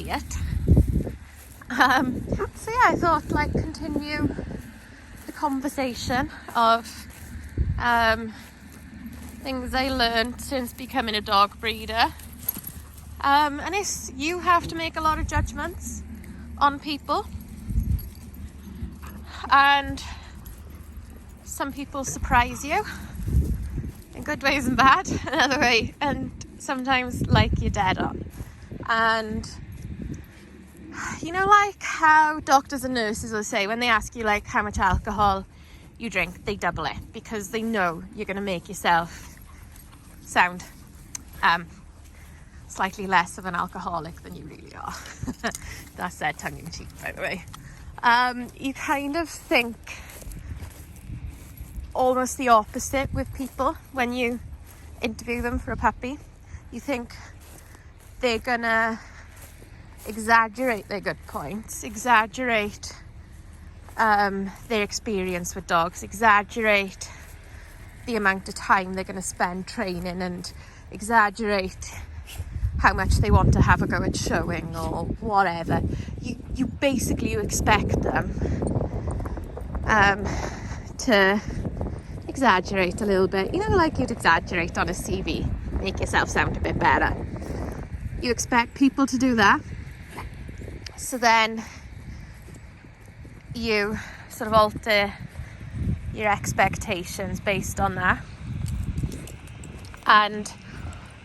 idiot. So yeah, I thought like continue the conversation of things I learned since becoming a dog breeder. And it's, you have to make a lot of judgments on people, and some people surprise you in good ways and bad, another way, and sometimes like you're dead on. And you know, like how doctors and nurses will say when they ask you like how much alcohol you drink, they double it because they know you're going to make yourself sound slightly less of an alcoholic than you really are. That's said tongue in cheek, by the way. You kind of think almost the opposite with people when you interview them for a puppy. You think they're gonna exaggerate their good points, exaggerate their experience with dogs, exaggerate the amount of time they're going to spend training, and exaggerate how much they want to have a go at showing or whatever. You basically expect them to exaggerate a little bit, you know, like you'd exaggerate on a CV, make yourself sound a bit better. You expect people to do that, so then you sort of alter your expectations based on that, and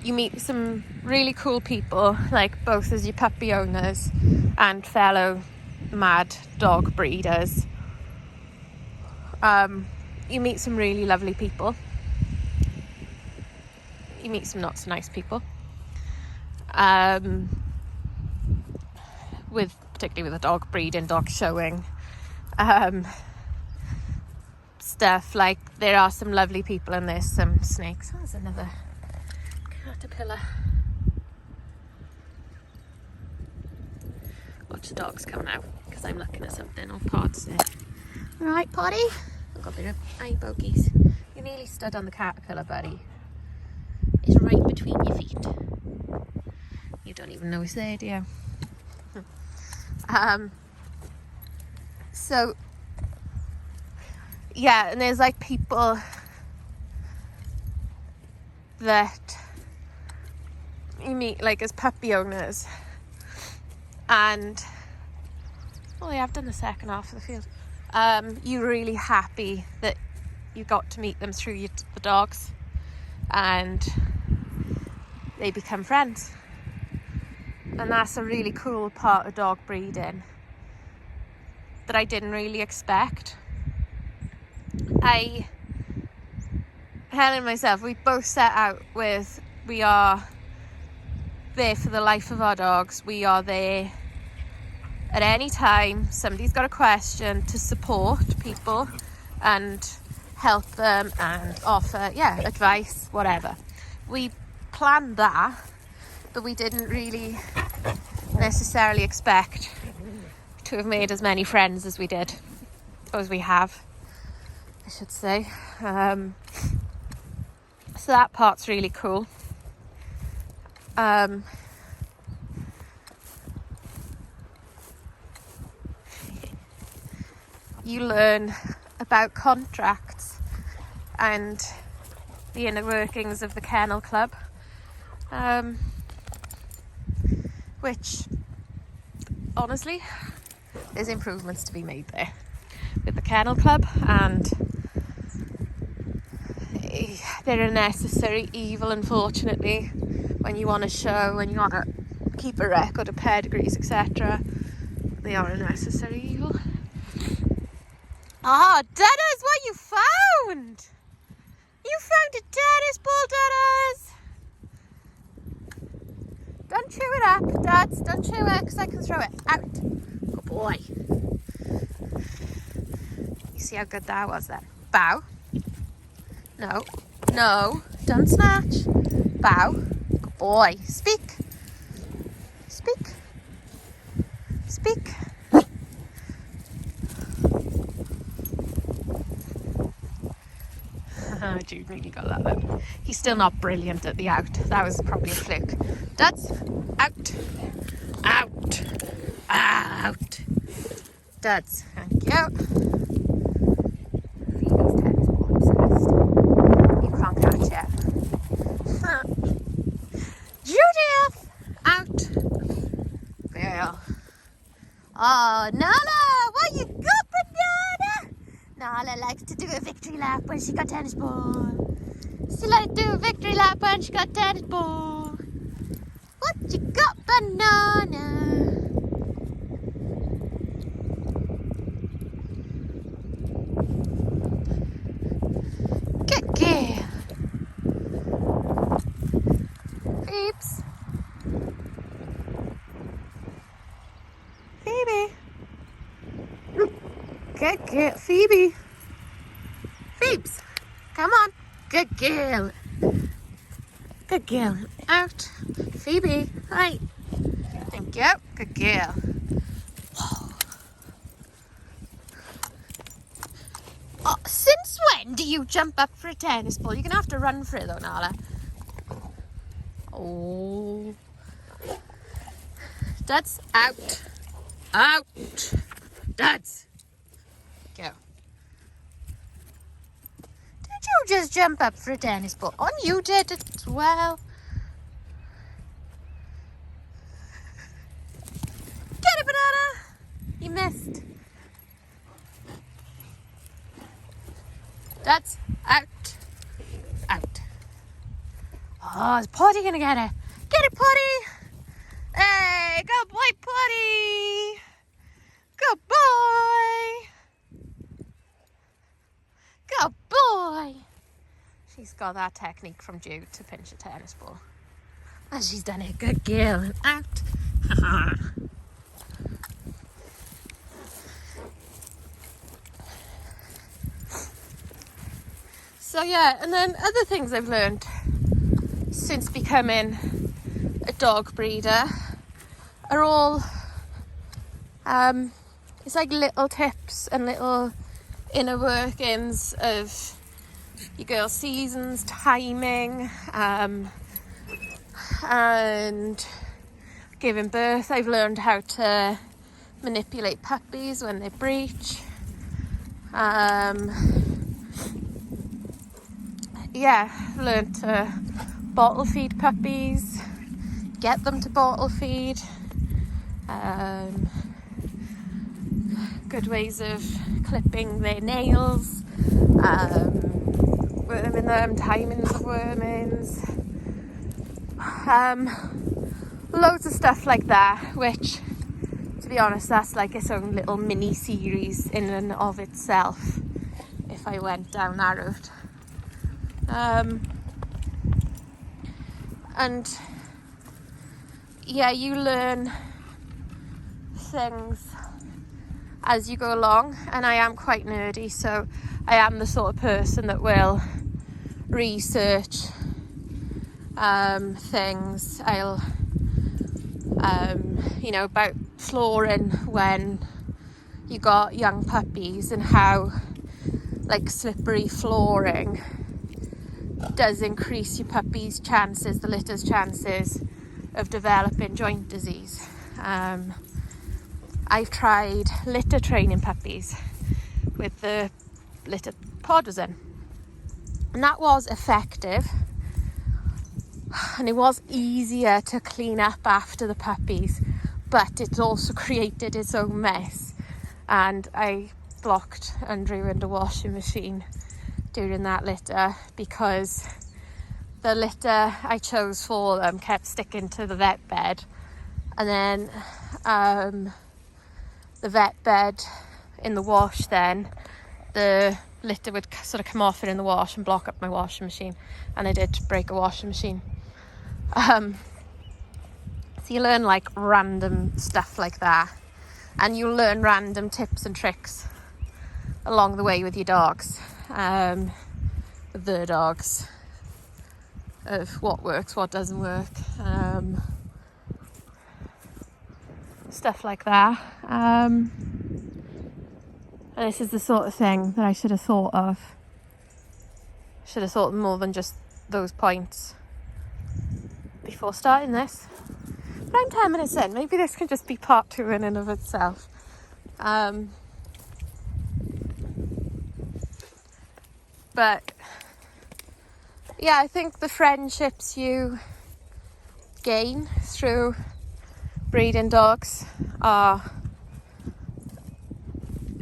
you meet some really cool people, like both as your puppy owners and fellow mad dog breeders. You meet some really lovely people. You meet some not so nice people. Particularly with the dog breeding, dog showing stuff. Like there are some lovely people and there's some snakes. Oh, there's another caterpillar. Watch the dogs come now because I'm looking at something on pods there. Alright, Potty? I've got a bit of eye bogies. You nearly stood on the caterpillar, buddy. It's right between your feet. You don't even know it's there, do you? So yeah, and there's like people that you meet like as puppy owners, and they have done the second half of the field. You're really happy that you got to meet them through the dogs, and they become friends. And that's a really cool part of dog breeding that I didn't really expect. Helen and myself, we both set out with, we are there for the life of our dogs. We are there at any time somebody's got a question to support people and help them and offer, advice, whatever. We planned that, but we didn't really necessarily expect to have made as many friends as we did, or as we have, I should say. So that part's really cool. You learn about contracts and the inner workings of the Kennel Club, which honestly there's improvements to be made there with the Kennel Club, and they're a necessary evil, unfortunately, when you want to show, when you want to keep a record of pedigrees, etc. They are a necessary evil. Ah, Dennis, what you found? You found a Dennis ball, Dennis. Don't chew it up, Dads. Don't chew it, because I can throw it out. Good boy. You see how good that was then? Bow. No. No. Don't snatch. Bow. Good boy. Speak. Speak. Speak. Jude really got that then. He's still not brilliant at the out. That was probably a fluke. Duds, out. Out. Studs. Thank you. Phoebe's tennis ball obsessed. You can't catch it. Judith! Out. Girl. Oh, Nala! What you got, banana? Nala likes to do a victory lap when she got tennis ball. She likes to do a victory lap when she got tennis ball. What you got, banana? Good girl. Phoebes. Phoebe. Good girl. Phoebe. Phoebes. Come on. Good girl. Good girl. Out. Phoebe. Right. Thank you. Good girl. Oh, since when do you jump up for a tennis ball? You're going to have to run for it though, Nala. Oh. That's out. Out. That's. Go. Did you just jump up for a tennis ball? Oh, you did as well. Get it, banana. You missed. That's out. Out. Oh, is Potty gonna get it? Get it, Potty! Hey, good boy, Potty! Good boy! Good boy! She's got that technique from Jude to pinch a tennis ball. And she's done it. Good girl. And out. So yeah, and then other things I've learned since becoming a dog breeder are all it's like little tips and little inner workings of your girl seasons, timing, and giving birth. I've learned how to manipulate puppies when they breech. Yeah, learned to bottle feed puppies, get them to bottle feed, good ways of clipping their nails, worming them, timings of wormings, loads of stuff like that, which, to be honest, that's like its own little mini series in and of itself if I went down that route. And yeah, you learn things as you go along, and I am quite nerdy, so I am the sort of person that will research things. I'll about flooring when you got young puppies and how like slippery flooring does increase your puppy's chances, the litter's chances of developing joint disease. I've tried litter training puppies with the litter pod was in, and that was effective, and it was easier to clean up after the puppies, but it also created its own mess, and I blocked Andrew in the washing machine during that litter because the litter I chose for them kept sticking to the vet bed, and then the vet bed in the wash, then the litter would sort of come off it in the wash and block up my washing machine, and I did break a washing machine. So you learn like random stuff like that, and you learn random tips and tricks along the way with your dogs, the dogs, of what works, what doesn't work, stuff like that. And this is the sort of thing that I should have thought of. Should have thought more than just those points before starting this. But I'm 10 minutes in. Maybe this can just be part 2 in and of itself. But yeah, I think the friendships you gain through breeding dogs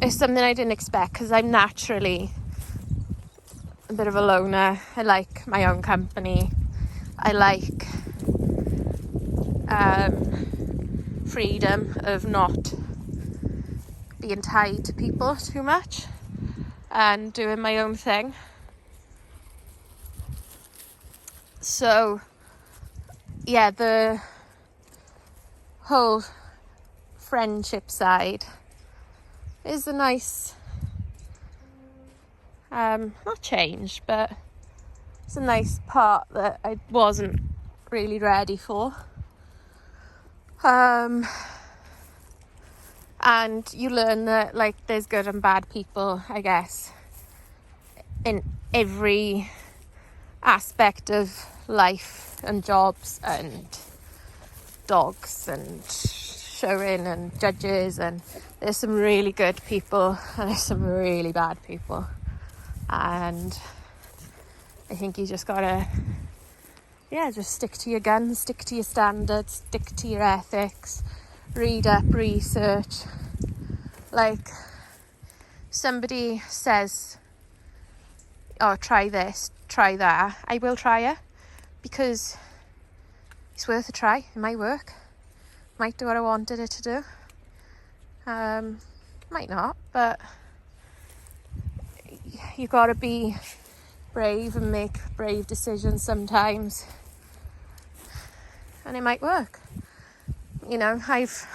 is something I didn't expect, because I'm naturally a bit of a loner. I like my own company. I like freedom of not being tied to people too much and doing my own thing. So yeah, the whole friendship side is a nice not change, but it's a nice part that I wasn't really ready for. And you learn that, like, there's good and bad people, I guess, in every aspect of life and jobs and dogs and showing and judges, and there's some really good people and there's some really bad people, and I think you just gotta just stick to your guns, stick to your standards, stick to your ethics, read up, research. Like, somebody says, oh, try this, try that, I will try it, because it's worth a try. It might work, might do what I wanted it to do, might not, but you gotta be brave and make brave decisions sometimes, and it might work. You know, I've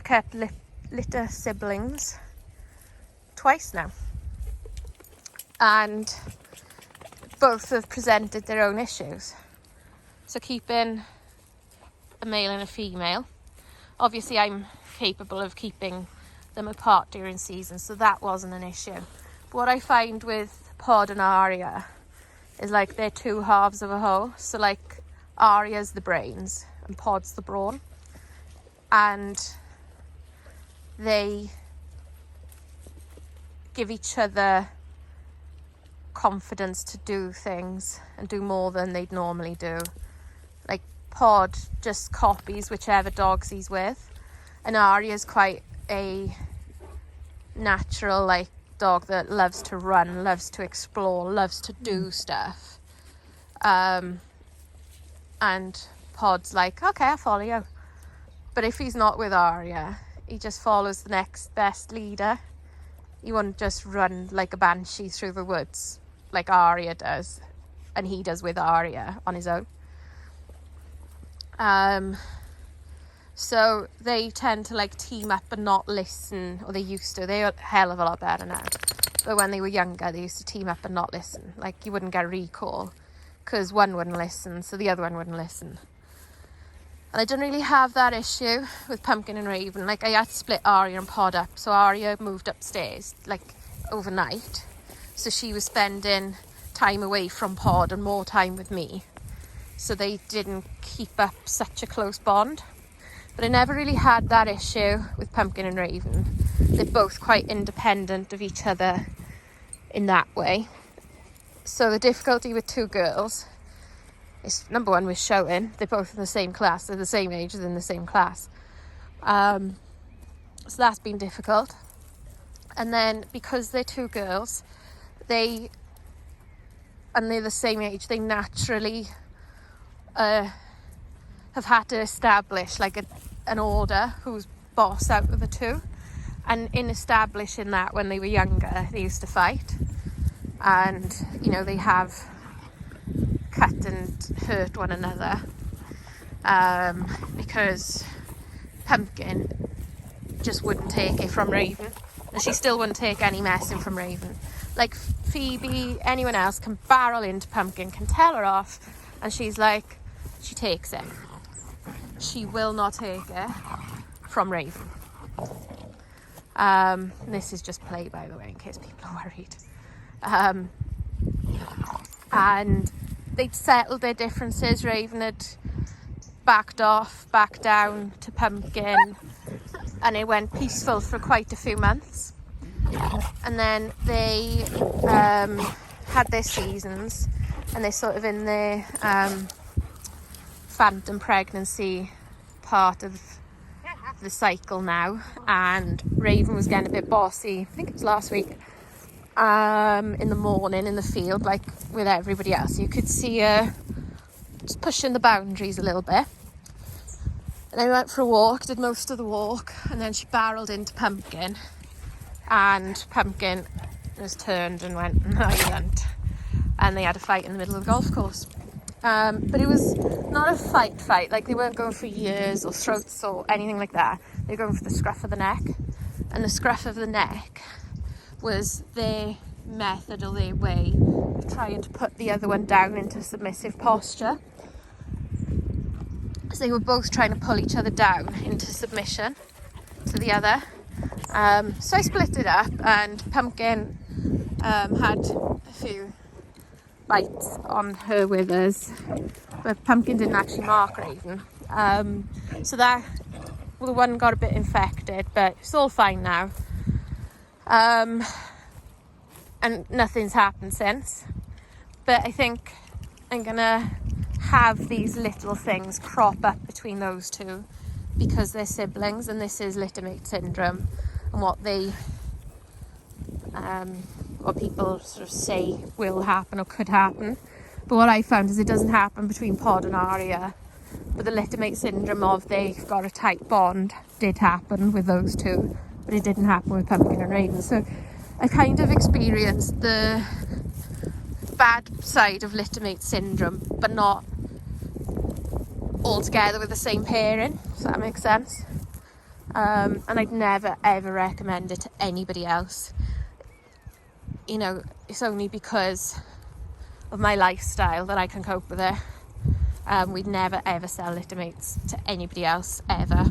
kept litter siblings twice now, and both have presented their own issues. So keeping a male and a female, obviously I'm capable of keeping them apart during season, so that wasn't an issue. But what I find with Pod and Aria is, like, they're two halves of a whole. So, like, Aria's the brains and Pod's the brawn, and they give each other confidence to do things and do more than they'd normally do. Like, Pod just copies whichever dogs he's with, and Aria's quite a natural, like, dog that loves to run, loves to explore, loves to do stuff, and Pod's like, okay, I'll follow you. But if he's not with Aria, he just follows the next best leader. He won't just run like a banshee through the woods like Aria does, and he does with Aria on his own. So they tend to, like, team up and not listen, or they used to. They're a hell of a lot better now. But when they were younger, they used to team up and not listen. Like, you wouldn't get a recall because one wouldn't listen, so the other one wouldn't listen. And I didn't really have that issue with Pumpkin and Raven. Like, I had to split Aria and Pod up. So Aria moved upstairs, like, overnight. So she was spending time away from Pod and more time with me. So they didn't keep up such a close bond. But I never really had that issue with Pumpkin and Raven. They're both quite independent of each other in that way. So the difficulty with two girls is, number one, with showing. They're both in the same class. They're the same age. They're in the same class. So that's been difficult. And then because they're two girls, and they're the same age, they naturally have had to establish, like, an order who's boss out of the two. And in establishing that, when they were younger, they used to fight, and, you know, they have cut and hurt one another, because Pumpkin just wouldn't take it from Raven, and she still wouldn't take any messing from Raven. Like, Phoebe, anyone else can barrel into Pumpkin, can tell her off, and she's like, she takes it. She will not take it from Raven. This is just play, by the way, in case people are worried. And they'd settled their differences. Raven had backed off, back down to Pumpkin, and it went peaceful for quite a few months. And then they had their seasons, and they're sort of in their phantom pregnancy part of the cycle now. And Raven was getting a bit bossy, I think it was last week, in the morning in the field, like with everybody else. You could see her just pushing the boundaries a little bit. And then we went for a walk, did most of the walk, and then she barreled into Pumpkin, and Pumpkin just turned and went, no you don't. And they had a fight in the middle of the golf course. But it was not a fight, like they weren't going for ears or throats or anything like that. They were going for the scruff of the neck. And the scruff of the neck was their method or their way of trying to put the other one down into submissive posture. So they were both trying to pull each other down into submission to the other. So I split it up, and Pumpkin had a few bites on her withers, but Pumpkin didn't actually mark Raven. So that, well, the one got a bit infected, but it's all fine now. And nothing's happened since. But I think I'm gonna have these little things crop up between those two because they're siblings, and this is littermate syndrome, and what people sort of say will happen or could happen. But what I found is it doesn't happen between Pod and Aria, but the littermate syndrome of they've got a tight bond did happen with those two, but it didn't happen with Pumpkin and Raven. So I kind of experienced the bad side of littermate syndrome, but not all together with the same pairing. Does that make sense? And I'd never ever recommend it to anybody else. You know, it's only because of my lifestyle that I can cope with it. We'd never ever sell littermates to anybody else ever.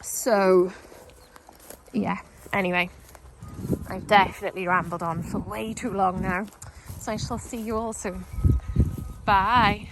So yeah, anyway, I've definitely rambled on for way too long now, so I shall see you all soon. Bye.